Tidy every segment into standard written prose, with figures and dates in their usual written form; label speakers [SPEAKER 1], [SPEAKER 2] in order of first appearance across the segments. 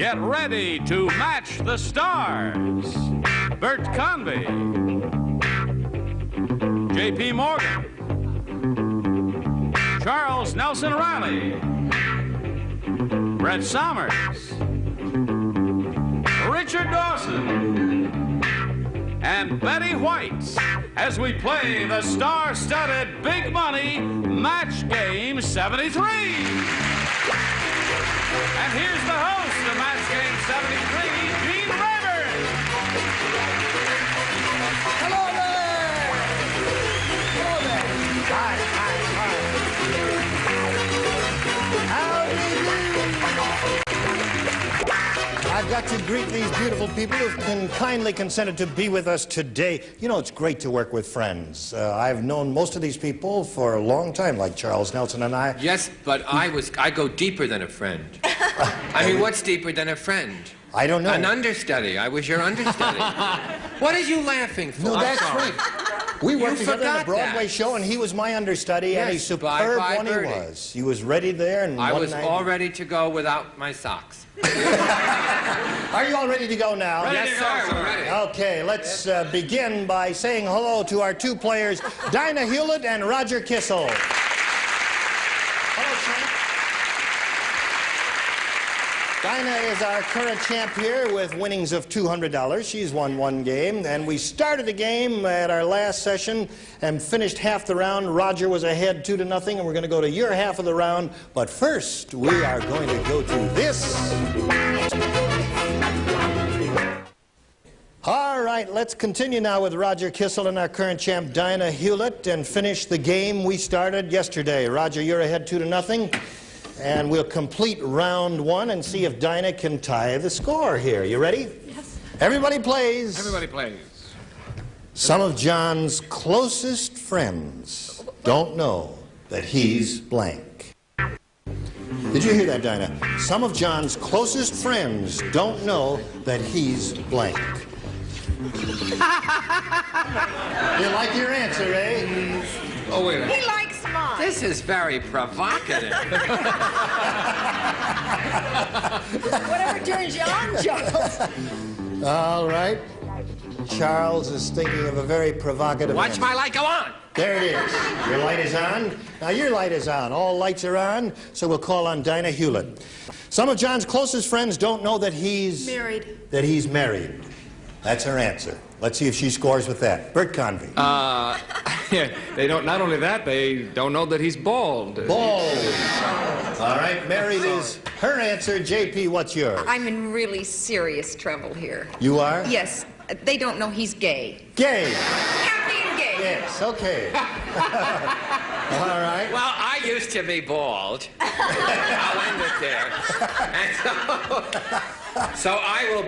[SPEAKER 1] Get ready to match the stars. Bert Convy, J.P. Morgan, Charles Nelson Reilly, Brett Somers, Richard Dawson, and Betty White as we play the star-studded Big Money Match Game 73. And here's the host of Match Game 73, Gene Rayburn.
[SPEAKER 2] Hello there. Hello there. Hi. I've got to greet these beautiful people who've been kindly consented to be with us today. You know, it's great to work with friends. I've known most of these people for a long time, like Charles Nelson and I.
[SPEAKER 3] Yes, but I go deeper than a friend. I mean, what's deeper than a friend?
[SPEAKER 2] I don't know.
[SPEAKER 3] An understudy. I was your understudy. What are you laughing for?
[SPEAKER 2] No, that's right. We worked together in a Broadway show, and he was my understudy,
[SPEAKER 3] yes,
[SPEAKER 2] and he's superb when he was. He was ready there, and
[SPEAKER 3] I was all ready to go without my socks.
[SPEAKER 2] Are you all ready to go now?
[SPEAKER 3] Yes, sir. We're ready.
[SPEAKER 2] Okay, let's begin by saying hello to our two players, Dinah Hewlett and Roger Kissel. Hello, champ. Dinah is our current champ here with winnings of $200. She's won one game, and we started the game at our last session and finished half the round. Roger was ahead 2-0, and we're going to go to your half of the round. But first, we are going to go to this. All right, let's continue now with Roger Kissel and our current champ, Dinah Hewlett, and finish the game we started yesterday. Roger, you're ahead 2-0. And we'll complete round one and see if Dinah can tie the score here. You ready?
[SPEAKER 4] Yes.
[SPEAKER 2] Everybody plays.
[SPEAKER 1] Everybody plays.
[SPEAKER 2] Some of John's closest friends don't know that he's blank. Did you hear that, Dinah? Some of John's closest friends don't know that he's blank. You like your answer, eh?
[SPEAKER 3] Oh, wait a minute.
[SPEAKER 4] He likes mine.
[SPEAKER 3] This is very provocative.
[SPEAKER 4] Whatever turns you on, Charles.
[SPEAKER 2] All right. Charles is thinking of a very provocative
[SPEAKER 3] Watch
[SPEAKER 2] answer.
[SPEAKER 3] my light go on.
[SPEAKER 2] There it is. Your light is on. Now your light is on. All lights are on, so we'll call on Dinah Hewlett. Some of John's closest friends don't know that he's...
[SPEAKER 4] Married.
[SPEAKER 2] That he's married. That's her answer. Let's see if she scores with that. Bert Convy.
[SPEAKER 5] They don't, not only that, they don't know that he's bald.
[SPEAKER 2] Bald. All right, married is her answer. JP, what's yours?
[SPEAKER 4] I'm in really serious trouble here.
[SPEAKER 2] You are?
[SPEAKER 4] Yes. They don't know he's gay.
[SPEAKER 2] Gay.
[SPEAKER 4] Happy and gay.
[SPEAKER 2] Yes, okay. All right.
[SPEAKER 3] Well, I used to be bald. I'll end it there. And so I will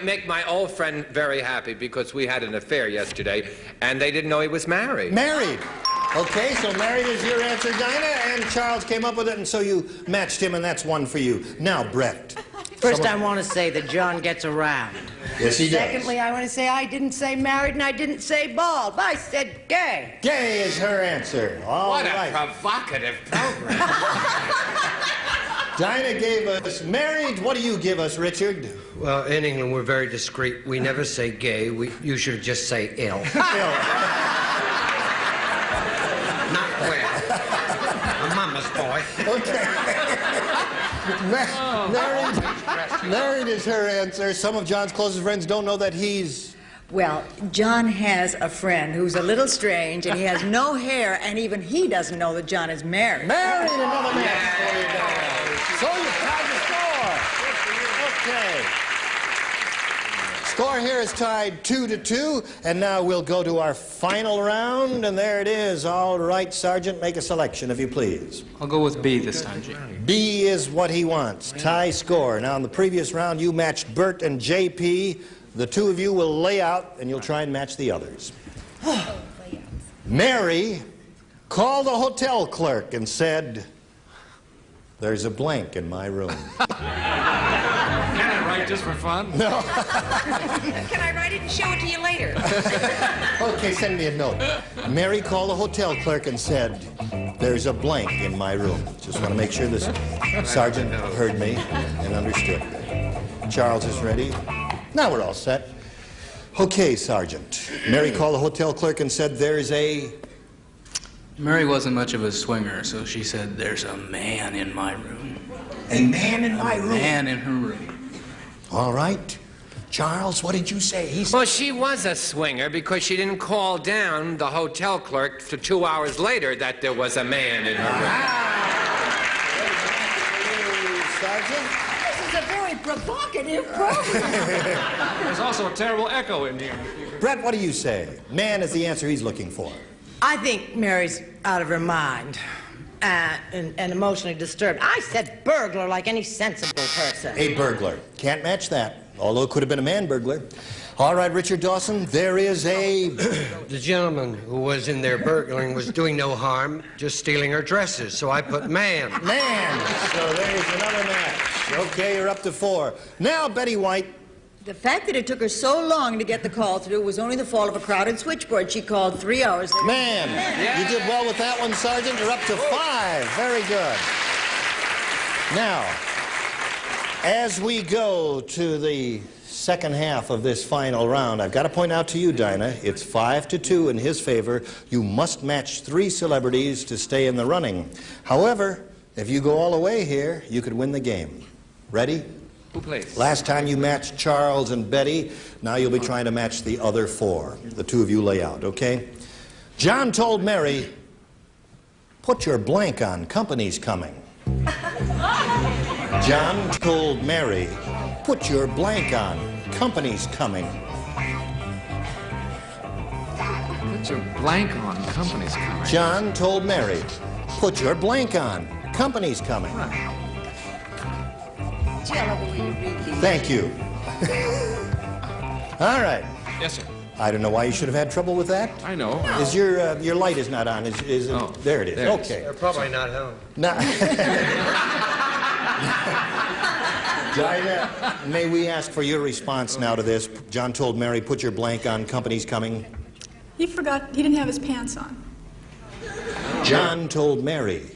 [SPEAKER 3] make my old friend very happy because we had an affair yesterday, and they didn't know he was married.
[SPEAKER 2] Married. Okay, so married is your answer, Dinah, and Charles came up with it, and so you matched him, and that's one for you. Now, Brett.
[SPEAKER 6] First, I want to say that John gets around.
[SPEAKER 2] Yes, he does.
[SPEAKER 6] Secondly, I want to say I didn't say married and I didn't say bald. I said gay.
[SPEAKER 2] Gay is her answer. All
[SPEAKER 3] What
[SPEAKER 2] right.
[SPEAKER 3] a provocative program.
[SPEAKER 2] Dinah gave us married. What do you give us, Richard?
[SPEAKER 7] Well, in England, we're very discreet. We never say gay. We usually just say ill.
[SPEAKER 2] Ill.
[SPEAKER 7] Not well. A mama's boy.
[SPEAKER 2] Okay. Married is her answer. Some of John's closest friends don't know that he's...
[SPEAKER 6] Well, John has a friend who's a little strange and he has no hair, and even he doesn't know that John is married.
[SPEAKER 2] Married, another match for you guys. So you tied the score. Okay. Score here is tied 2-2, and now we'll go to our final round, and there it is. All right, Sergeant, make a selection, if you please.
[SPEAKER 5] I'll go with B this time, G.
[SPEAKER 2] B is what he wants. Tie score. Now, in the previous round, you matched Bert and JP. The two of you will lay out, and you'll try and match the others. Mary called a hotel clerk and said, "There's a blank in my room."
[SPEAKER 5] Can I write just for fun?
[SPEAKER 2] No.
[SPEAKER 4] Can I write it and show it to you later?
[SPEAKER 2] Okay, send me a note. Mary called a hotel clerk and said, "There's a blank in my room." Just want to make sure this sergeant heard me and understood. Charles is ready. Now we're all set. Okay, Sergeant. Mary called the hotel clerk and said there's a...
[SPEAKER 8] Mary wasn't much of a swinger, so she said, there's a man in my room.
[SPEAKER 2] A man in my room?
[SPEAKER 8] A man in her room.
[SPEAKER 2] All right. Charles, what did you say?
[SPEAKER 3] Well, she was a swinger because she didn't call down the hotel clerk for 2 hours later that there was a man in her room.
[SPEAKER 2] Sergeant?
[SPEAKER 4] This is a very provocative program.
[SPEAKER 5] There's also a terrible echo in here.
[SPEAKER 2] Brett, what do you say? Man is the answer he's looking for.
[SPEAKER 9] I think Mary's out of her mind and emotionally disturbed. I said burglar like any sensible person.
[SPEAKER 2] A burglar. Can't match that. Although it could have been a man burglar. All right, Richard Dawson, there is a...
[SPEAKER 7] The gentleman who was in there burglaring was doing no harm, just stealing her dresses, so I put man.
[SPEAKER 2] Man. So there's another match. Okay, you're up to 4. Now, Betty White.
[SPEAKER 6] The fact that it took her so long to get the call through was only the fault of a crowded switchboard. She called 3 hours later.
[SPEAKER 2] Man. You did well with that one, Sergeant. You're up to 5. Very good. Now, as we go to the second half of this final round, I've got to point out to you, Dinah, it's 5-2 in his favor. You must match 3 celebrities to stay in the running. However, if you go all the way here, you could win the game. Ready?
[SPEAKER 5] Who plays?
[SPEAKER 2] Last time you matched Charles and Betty. Now you'll be trying to match the other 4. The 2 of you lay out, okay? John told Mary, put your blank on, company's coming. John told Mary, put your blank on, company's coming.
[SPEAKER 5] Put your blank on, company's coming.
[SPEAKER 2] John told Mary, put your blank on, company's coming.
[SPEAKER 6] Gee, I love the way you read these.
[SPEAKER 2] Thank you. All right.
[SPEAKER 5] Yes, sir.
[SPEAKER 2] I don't know why you should have had trouble with that.
[SPEAKER 5] I know.
[SPEAKER 2] Is your light is not on? Is it?
[SPEAKER 5] Oh,
[SPEAKER 2] there it is.
[SPEAKER 5] there it is.
[SPEAKER 2] Okay.
[SPEAKER 7] They're probably not home.
[SPEAKER 2] Now, Dinah, may we ask for your response now to this? John told Mary, put your blank on, company's coming.
[SPEAKER 10] He forgot, he didn't have his pants on.
[SPEAKER 2] John told Mary.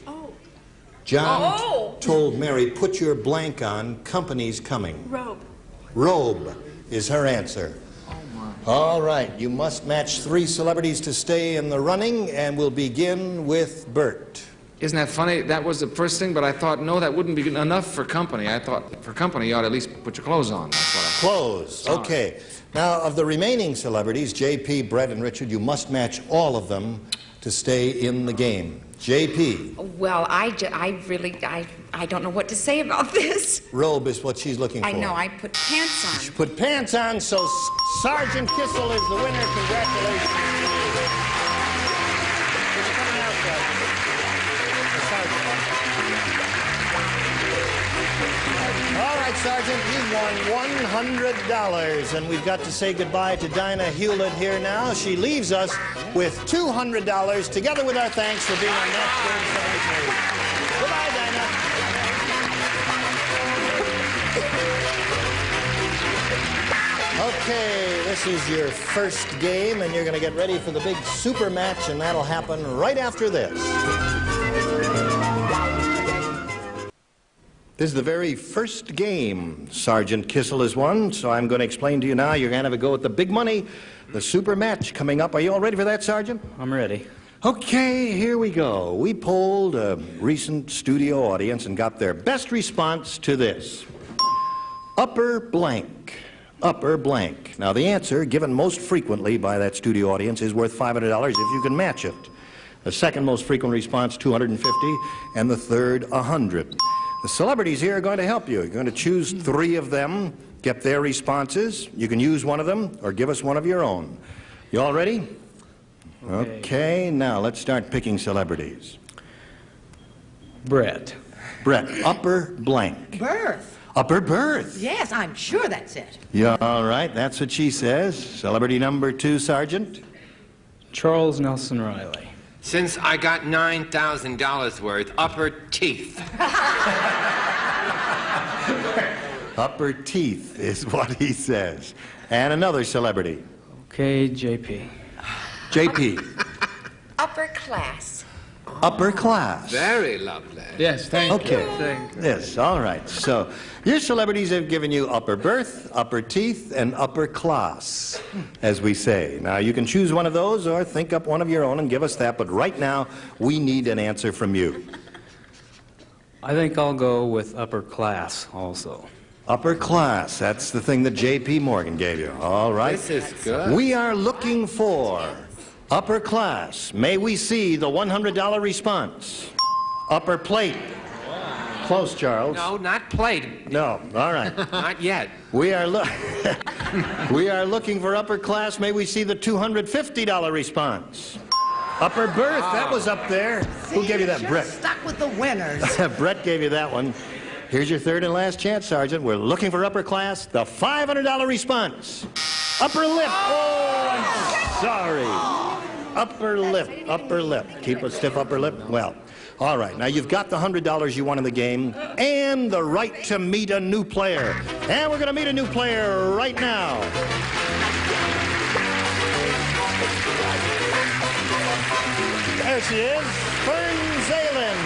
[SPEAKER 2] John told Mary, put your blank on, company's coming.
[SPEAKER 10] Robe.
[SPEAKER 2] Robe is her answer. All right, you must match 3 celebrities to stay in the running, and we'll begin with Bert.
[SPEAKER 5] Isn't that funny? That was the first thing, but I thought, no, that wouldn't be enough for company. I thought for company, you ought to at least put your clothes on. That's what I thought.
[SPEAKER 2] Clothes, okay. Now, of the remaining celebrities, JP, Brett, and Richard, you must match all of them to stay in the game. JP.
[SPEAKER 11] Well, I don't know what to say about this.
[SPEAKER 2] Robe is what she's looking for.
[SPEAKER 11] I know, I put pants on.
[SPEAKER 2] She put pants on, so Sergeant Kissel is the winner. Congratulations. You're coming out, Sergeant. All right, Sergeant, you won $100, and we've got to say goodbye to Dinah Hewlett here now. She leaves us with $200, together with our thanks for being on Match Game 73. Goodbye, Dinah. Okay, this is your first game, and you're going to get ready for the big super match, and that'll happen right after this. This is the very first game Sergeant Kissel has won, so I'm going to explain to you now. You're going to have a go at the big money, the super match coming up. Are you all ready for that, Sergeant?
[SPEAKER 8] I'm ready.
[SPEAKER 2] Okay, here we go. We polled a recent studio audience and got their best response to this. Upper blank. Upper blank. Now, the answer, given most frequently by that studio audience, is worth $500 if you can match it. The second most frequent response, $250, and the third, $100. The celebrities here are going to help you. You're going to choose 3 of them, get their responses. You can use one of them or give us one of your own. You all ready? Okay, now let's start picking celebrities.
[SPEAKER 8] Brett.
[SPEAKER 2] Brett, upper blank.
[SPEAKER 9] Birth.
[SPEAKER 2] Upper berth.
[SPEAKER 9] Yes, I'm sure that's it.
[SPEAKER 2] Yeah, all right, that's what she says. Celebrity number 2, Sergeant.
[SPEAKER 8] Charles Nelson Reilly.
[SPEAKER 3] Since I got $9,000 worth, upper teeth.
[SPEAKER 2] Upper teeth is what he says. And another celebrity.
[SPEAKER 8] Okay, JP.
[SPEAKER 2] JP.
[SPEAKER 11] Upper class.
[SPEAKER 2] upper class.
[SPEAKER 3] Very lovely.
[SPEAKER 5] Yes, thank you.
[SPEAKER 2] Okay. Yes, all right. So your celebrities have given you upper birth, upper teeth, and upper class, as we say. Now, you can choose one of those or think up one of your own and give us that, but right now, we need an answer from you.
[SPEAKER 8] I think I'll go with upper class also.
[SPEAKER 2] Upper class, that's the thing that J.P. Morgan gave you. All right.
[SPEAKER 3] This is good.
[SPEAKER 2] We are looking for upper class. May we see the $100 response? Upper plate. Close, Charles.
[SPEAKER 3] No, not plate.
[SPEAKER 2] No, all right.
[SPEAKER 3] Not yet.
[SPEAKER 2] We are looking for upper class. May we see the $250 response? Upper berth, that was up there. Who gave you that, Brett?
[SPEAKER 9] Stuck with the winners.
[SPEAKER 2] Brett gave you that one. Here's your third and last chance, Sergeant. We're looking for upper class. The $500 response. Upper lip. Oh, I'm sorry. Upper lip, upper lip. Keep a stiff upper lip. Well, all right. Now you've got the $100 you won in the game and the right to meet a new player. And we're going to meet a new player right now. There she is, Fern Zalen.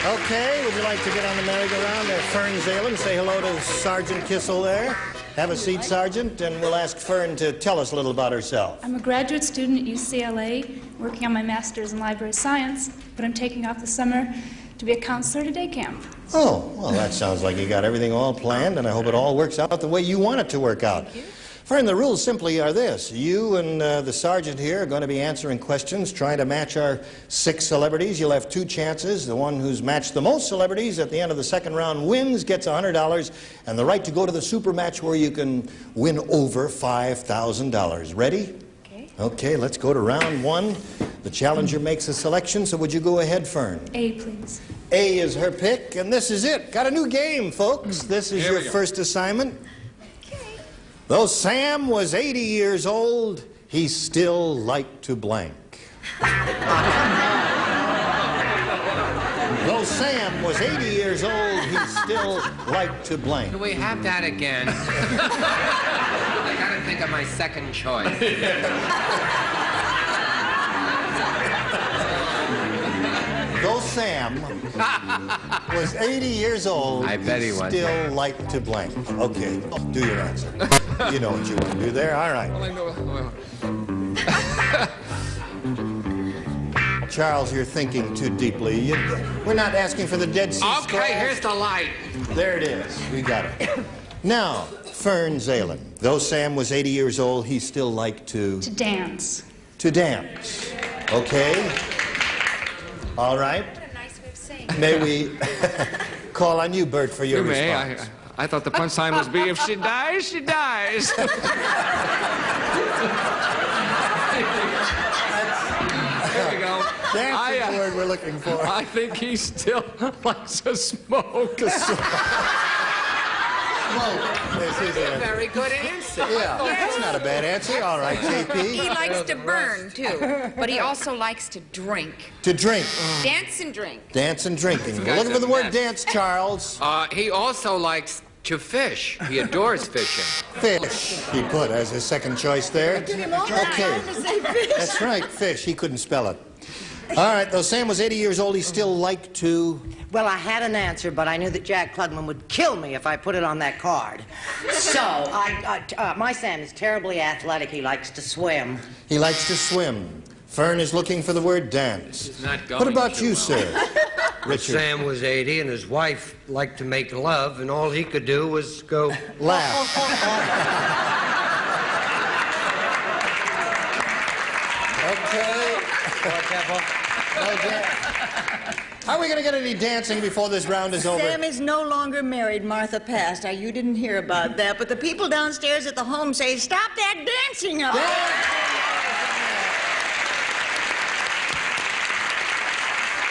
[SPEAKER 2] Okay, would you like to get on the merry-go-round there, Fern Zalen? Say hello to Sergeant Kissel there. Have a seat, Sergeant, and we'll ask Fern to tell us a little about herself.
[SPEAKER 10] I'm a graduate student at UCLA, working on my master's in library science, but I'm taking off the summer to be a counselor at day camp.
[SPEAKER 2] Oh, well, that sounds like you got everything all planned, and I hope it all works out the way you want it to work out.
[SPEAKER 10] Thank you.
[SPEAKER 2] Fern, the rules simply are this. You and the sergeant here are going to be answering questions, trying to match our 6 celebrities. You'll have 2 chances. The one who's matched the most celebrities at the end of the second round wins, gets $100, and the right to go to the super match where you can win over $5,000. Ready?
[SPEAKER 10] Okay.
[SPEAKER 2] Okay, let's go to round 1. The challenger makes a selection, so would you go ahead, Fern?
[SPEAKER 10] A, please.
[SPEAKER 2] A is her pick, and this is it. Got a new game, folks. This is your first assignment. Though Sam was 80 years old, he still liked to blank. Though Sam was 80 years old, he still liked to blank.
[SPEAKER 3] Can we have that again? I gotta think of my second choice.
[SPEAKER 2] Though Sam was 80 years old,
[SPEAKER 3] I bet he was.
[SPEAKER 2] Still liked to blank. Okay, do your answer. You know what you want to do there. All right. Charles, you're thinking too deeply. We're not asking for the Dead Sea Scrolls.
[SPEAKER 3] Okay, here's the light.
[SPEAKER 2] There it is. We got it. Now, Fern Zalen. Though Sam was 80 years old, he still liked to...
[SPEAKER 10] To dance.
[SPEAKER 2] To dance. Okay. All right.
[SPEAKER 11] What a nice way of saying.
[SPEAKER 2] May we call on you, Bert, for your response?
[SPEAKER 5] I thought the punchline was be if she dies, she dies. There we go.
[SPEAKER 2] That's the word we're looking for.
[SPEAKER 5] I think he still likes to smoke.
[SPEAKER 2] This is a
[SPEAKER 3] Very good answer.
[SPEAKER 2] Yeah, that's not a bad answer. All right, JP.
[SPEAKER 11] He likes to burn, too, but he also likes to drink.
[SPEAKER 2] To drink.
[SPEAKER 11] Dance and drink.
[SPEAKER 2] Dance and drinking. We're looking for the word dance, Charles.
[SPEAKER 3] He also likes to fish. He adores fishing.
[SPEAKER 2] Fish, he put as his second choice there. Okay. That's right, fish. He couldn't spell it. All right, though Sam was 80 years old, he still liked to...
[SPEAKER 9] Well, I had an answer, but I knew that Jack Klugman would kill me if I put it on that card. So, my Sam is terribly athletic. He likes to swim.
[SPEAKER 2] He likes to swim. Fern is looking for the word dance. What about you, sir? Richard.
[SPEAKER 7] Sam was 80 and his wife liked to make love, and all he could do was go...
[SPEAKER 2] Laugh. Okay. Okay. Are we going to get any dancing before this round is over?
[SPEAKER 6] Sam is no longer married. Martha passed. Now, you didn't hear about that, but the people downstairs at the home say, stop that dancing up.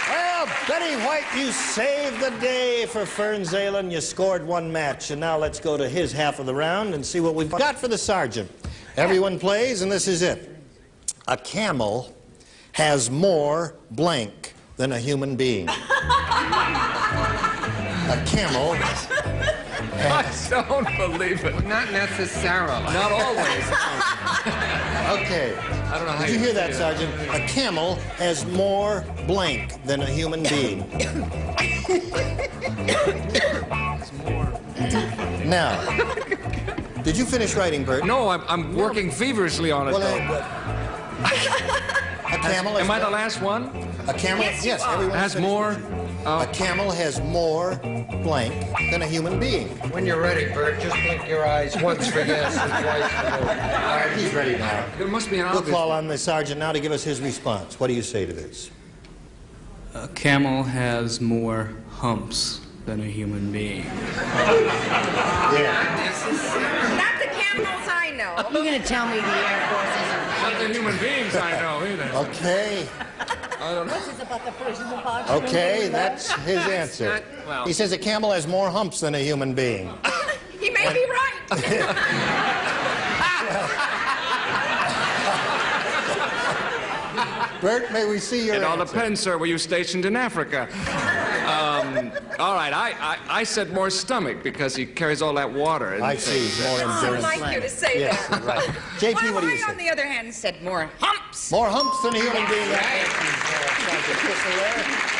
[SPEAKER 2] Well, Betty White, you saved the day for Fern Zalen. You scored 1 match, and now let's go to his half of the round and see what we've got for the sergeant. Everyone plays, and this is it. A camel has more blank than a human being. A camel
[SPEAKER 5] I don't believe it.
[SPEAKER 3] Not necessarily.
[SPEAKER 5] Not always.
[SPEAKER 2] Okay.
[SPEAKER 5] I don't know how
[SPEAKER 2] Did you hear that, Sergeant? A camel has more blank than a human being. Now, did you finish writing, Bert?
[SPEAKER 5] No, I'm working feverishly on it, though.
[SPEAKER 2] A camel
[SPEAKER 5] Am I the last one?
[SPEAKER 2] A camel? Yes, everyone
[SPEAKER 5] has more.
[SPEAKER 2] A camel has more blank than a human being.
[SPEAKER 7] When you're ready, Bert, just blink your eyes once for yes and twice for no.
[SPEAKER 2] All right, he's ready now.
[SPEAKER 5] There must be an
[SPEAKER 2] We'll
[SPEAKER 5] obvious...
[SPEAKER 2] call on the sergeant now to give us his response. What do you say to this?
[SPEAKER 8] A camel has more humps than a human being.
[SPEAKER 2] Yeah.
[SPEAKER 11] Not the camels I know.
[SPEAKER 9] You're going to tell me the Air Force isn't...
[SPEAKER 5] Not the human beings I know either.
[SPEAKER 2] Okay.
[SPEAKER 5] I don't know.
[SPEAKER 6] This is about the person who bought you.
[SPEAKER 2] Okay, that's his answer.
[SPEAKER 3] well-
[SPEAKER 2] He says a camel has more humps than a human being.
[SPEAKER 11] He may be right.
[SPEAKER 2] Bert, may we see your
[SPEAKER 5] It all
[SPEAKER 2] answer?
[SPEAKER 5] depends, sir. Were you stationed in Africa? All right, I said more stomach because he carries all that water.
[SPEAKER 2] I see, more
[SPEAKER 11] I'd
[SPEAKER 2] endurance.
[SPEAKER 11] like you to say
[SPEAKER 2] Yes,
[SPEAKER 11] that.
[SPEAKER 2] right. JP, what do you
[SPEAKER 11] I,
[SPEAKER 2] say?
[SPEAKER 11] on the other hand, said more humps.
[SPEAKER 2] More humps than a human being.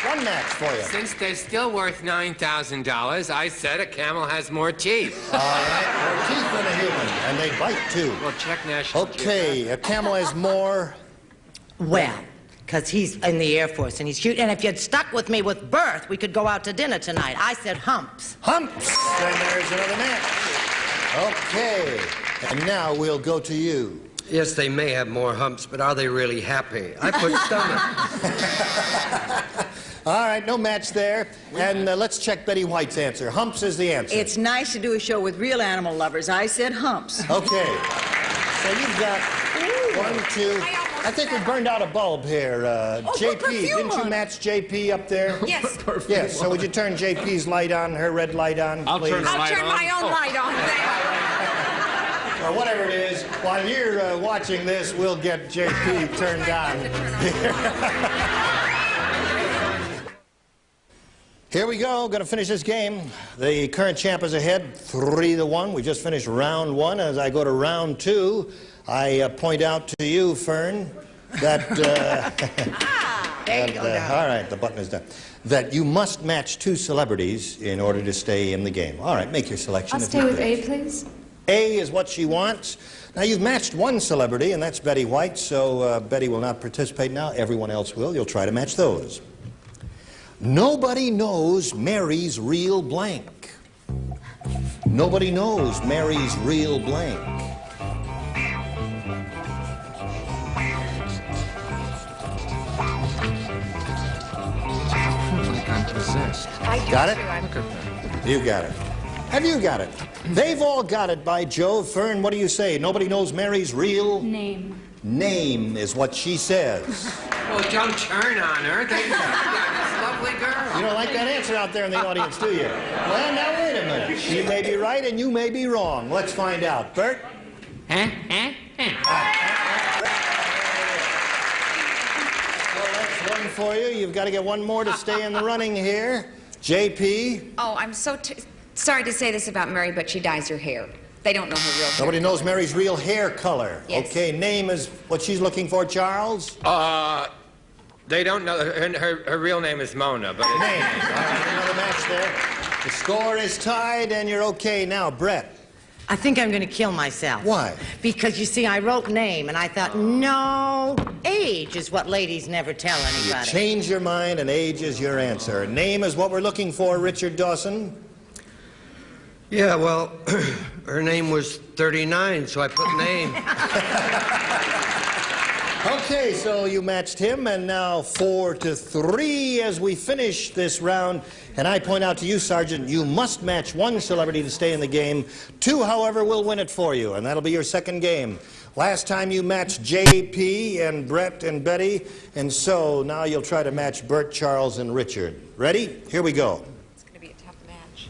[SPEAKER 2] One match for you.
[SPEAKER 3] Since they're still worth $9,000, I said a camel has more teeth.
[SPEAKER 2] All right, more teeth than a human, and they bite too.
[SPEAKER 3] Well, check National
[SPEAKER 2] Okay, a camel has more.
[SPEAKER 9] Well, because he's in the Air Force and he's cute. And if you'd stuck with me with Bert, we could go out to dinner tonight. I said humps.
[SPEAKER 2] Humps! Then there's another match. Okay, and now we'll go to you.
[SPEAKER 7] Yes, they may have more humps, but are they really happy? I put stomach.
[SPEAKER 2] All right, no match there. And let's check Betty White's answer. Humps is the answer.
[SPEAKER 6] It's nice to do a show with real animal lovers. I said humps.
[SPEAKER 2] Okay. So you've got 1, 2. I think we burned out a bulb here. JP, didn't you match JP up there?
[SPEAKER 11] Yes.
[SPEAKER 2] Yes, so would you turn JP's light on, her red light on,
[SPEAKER 5] I'll
[SPEAKER 2] please?
[SPEAKER 5] turn
[SPEAKER 11] I'll turn my own light on there.
[SPEAKER 2] Or whatever it is. While you're watching this, we'll get JP turned on. Here we go. Going to finish this game. The current champ is ahead, 3-1. We just finished round 1. As I go to round 2, I point out to you, Fern, that...
[SPEAKER 9] There you go,
[SPEAKER 2] all right, the button is done. That you must match 2 celebrities in order to stay in the game. All right, make your selection.
[SPEAKER 10] I'll
[SPEAKER 2] if
[SPEAKER 10] stay
[SPEAKER 2] you
[SPEAKER 10] with
[SPEAKER 2] please.
[SPEAKER 10] A, please.
[SPEAKER 2] A is what she wants. Now, you've matched 1 celebrity, and that's Betty White, so Betty will not participate now. Everyone else will. You'll try to match those. Nobody knows Mary's real blank. Nobody knows Mary's real blank. Got it? You got it. Have you got it? They've all got it, by Jove. Fern, what do you say? Nobody knows Mary's real
[SPEAKER 10] Name.
[SPEAKER 2] name is what she says.
[SPEAKER 3] Well, don't turn on her. This lovely girl.
[SPEAKER 2] You don't like that answer out there in the audience, do you? Well, now wait a minute. She may be right and you may be wrong. Let's find out. Bert? So that's 1 for you. You've got to get 1 more to stay in the running here. JP?
[SPEAKER 11] Oh, I'm so sorry to say this about Mary, but she dyes her hair. They don't know her real hair.
[SPEAKER 2] Nobody knows Mary's real hair color.
[SPEAKER 11] Yes.
[SPEAKER 2] Okay, name is what she's looking for, Charles?
[SPEAKER 3] They don't know. Her real name is Mona, but...
[SPEAKER 2] Name. All right, another match there. The score is tied and you're okay now. Brett?
[SPEAKER 9] I think I'm going to kill myself.
[SPEAKER 2] Why?
[SPEAKER 9] Because, you see, I wrote name, and I thought, no, age is what ladies never tell
[SPEAKER 2] You
[SPEAKER 9] anybody.
[SPEAKER 2] change your mind and age is your answer. Name is what we're looking for, Richard Dawson.
[SPEAKER 7] Yeah, well, her name was 39, so I put name.
[SPEAKER 2] Okay, so you matched him, and now 4-3 as we finish this round. And I point out to you, Sergeant, you must match 1 celebrity to stay in the game. 2, however, will win it for you, and that'll be your second game. Last time you matched JP and Brett and Betty, and so now you'll try to match Bert, Charles, and Richard. Ready? Here we go.
[SPEAKER 11] It's going to be a tough match.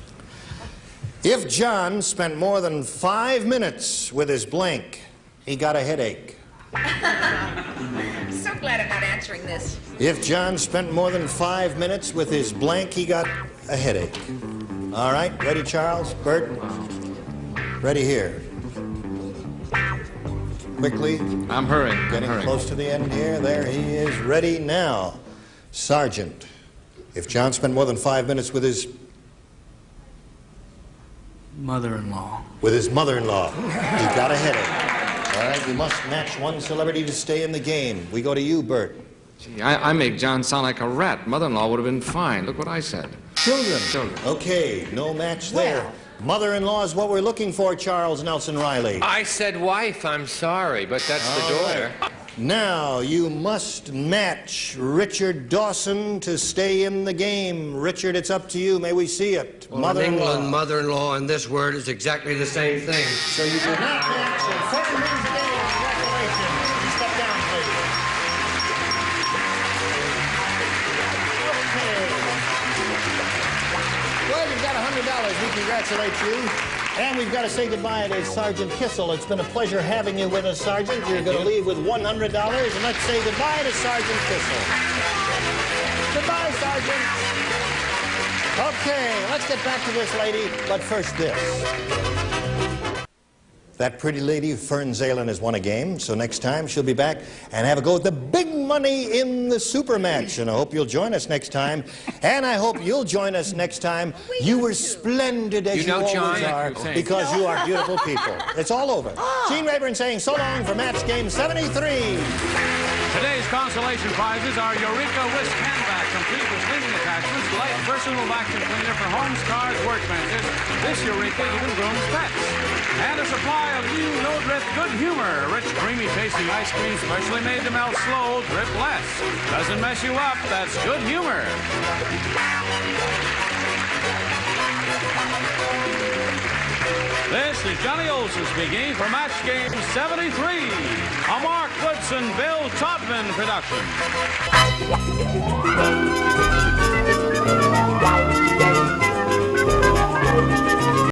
[SPEAKER 2] If John spent more than 5 minutes with his blank, he got a headache.
[SPEAKER 11] I'm so glad I'm not answering this.
[SPEAKER 2] If John spent more than 5 minutes with his blank, he got a headache. All right, ready, Charles? Bert? Ready here. quickly.
[SPEAKER 5] I'm hurrying.
[SPEAKER 2] Getting close to the end here. There he is, ready now. Sergeant, if John spent more than 5 minutes with his
[SPEAKER 8] Mother-in-law.
[SPEAKER 2] With his mother-in-law. He got a headache. All right, you must match one celebrity to stay in the game. We go to you, Bert.
[SPEAKER 5] Gee, I make John sound like a rat. Mother-in-law would have been fine. Look what I said.
[SPEAKER 2] Children. Okay, no match there. Mother-in-law is what we're looking for, Charles Nelson Reilly.
[SPEAKER 3] I said wife, I'm sorry, but that's the daughter.
[SPEAKER 2] Right. Now, you must match Richard Dawson to stay in the game. Richard, it's up to you. May we see it?
[SPEAKER 7] Well, in England, mother-in-law and this word is exactly the same thing.
[SPEAKER 2] So you do not match, and Fern wins the game. Congratulations. Step down, please. Okay. Well, you've got $100. We congratulate you. And we've got to say goodbye to Sergeant Kissel. It's been a pleasure having you with us, Sergeant. You're going to leave with $100, and let's say goodbye to Sergeant Kissel. Goodbye, Sergeant. Okay, let's get back to this lady, but first this. That pretty lady, Fern Zalen, has won a game, so next time she'll be back and have a go at the big money in the super match. And I hope you'll join us next time. And I hope you'll join us next time. You were splendid as you always are, because you are beautiful people. It's all over. Gene Rayburn saying so long for match game 73.
[SPEAKER 1] Today's consolation prizes are Eureka Whisk Handbag, complete with cleaning attachments, light personal vacuum cleaner for homes, cars, workbenches. This Eureka even grooms pets. And a supply of new no-drip Good Humor, rich, creamy tasting ice cream specially made to melt slow, drip less. Doesn't mess you up, that's Good Humor. This is Johnny Olson speaking for Match Game 73, a Mark Woodson, Bill Todman production.